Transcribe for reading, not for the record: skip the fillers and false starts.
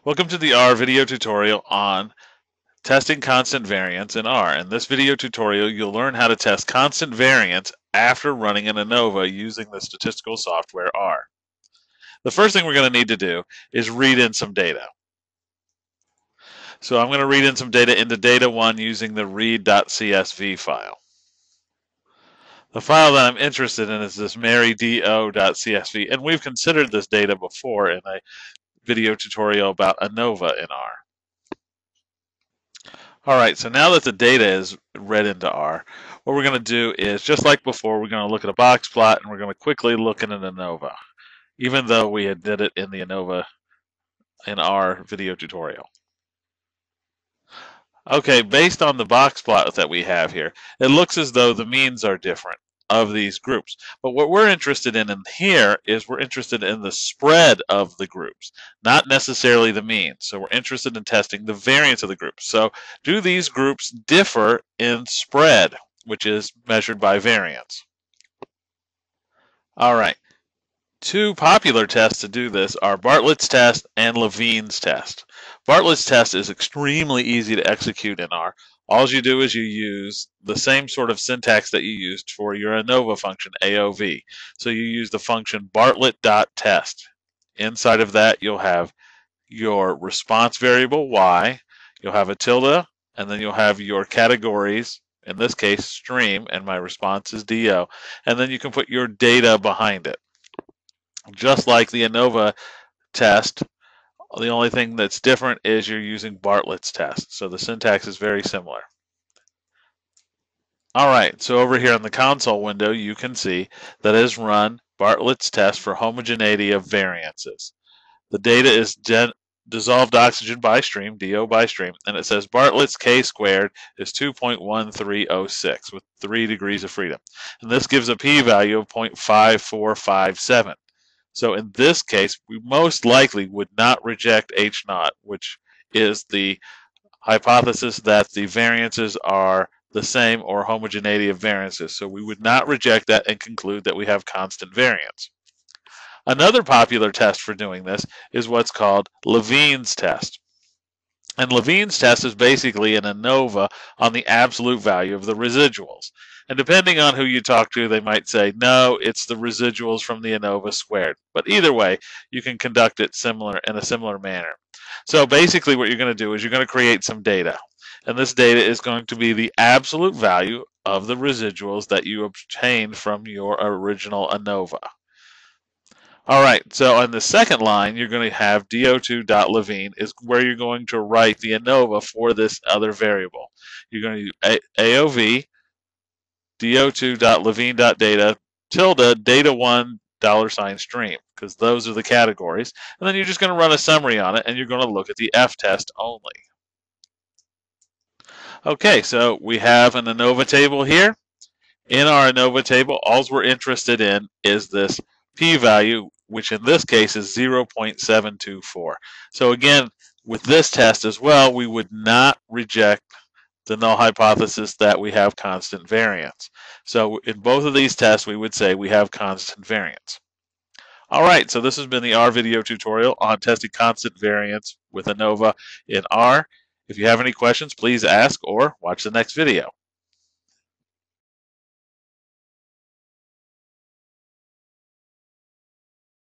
Welcome to the R video tutorial on testing constant variance in R. In this video tutorial, you'll learn how to test constant variance after running an ANOVA using the statistical software R. The first thing we're going to need to do is read in some data. So I'm going to read in some data into data1 using the read.csv file. The file that I'm interested in is this marydo.csv, and we've considered this data before in a video tutorial about ANOVA in R. All right, so now that the data is read into R, what we're going to do is, just like before, we're going to look at a box plot and we're going to quickly look at an ANOVA, even though we had did it in the ANOVA in our video tutorial. Okay, based on the box plot that we have here, it looks as though the means are different of these groups. But what we're interested in here is we're interested in the spread of the groups, not necessarily the mean. So we're interested in testing the variance of the groups. So do these groups differ in spread, which is measured by variance? All right. Two popular tests to do this are Bartletts Test and Levine's Test. Bartletts Test is extremely easy to execute in R. All you do is you use the same sort of syntax that you used for your ANOVA function, AOV. So you use the function Bartlett.test. Inside of that, you'll have your response variable, y, you'll have a tilde, and then you'll have your categories, in this case, stream, and my response is DO, and then you can put your data behind it. Just like the ANOVA test, the only thing that's different is you're using Bartletts Test. So the syntax is very similar. All right, so over here in the console window, you can see that it has run Bartletts Test for homogeneity of variances. The data is dissolved oxygen by stream, DO by stream, and it says Bartlett's K squared is 2.1306 with 3 degrees of freedom. And this gives a p-value of 0.5457. So in this case, we most likely would not reject H0, which is the hypothesis that the variances are the same or homogeneity of variances. So we would not reject that and conclude that we have constant variance. Another popular test for doing this is what's called Levine's test. And Levine's test is basically an ANOVA on the absolute value of the residuals. And depending on who you talk to, they might say, no, it's the residuals from the ANOVA squared. But either way, you can conduct it in a similar manner. So basically what you're going to do is you're going to create some data. And this data is going to be the absolute value of the residuals that you obtained from your original ANOVA. All right, so on the second line, you're going to have do2.levene is where you're going to write the ANOVA for this other variable. You're going to use AOV, do2.levene.data, tilde, data1 $stream, because those are the categories. And then you're just going to run a summary on it, and you're going to look at the F test only. Okay, so we have an ANOVA table here. In our ANOVA table, all we're interested in is this p-value, which in this case is 0.724. So again, with this test as well, we would not reject the null hypothesis that we have constant variance. So in both of these tests, we would say we have constant variance. All right, so this has been the R video tutorial on testing constant variance with ANOVA in R. If you have any questions, please ask or watch the next video.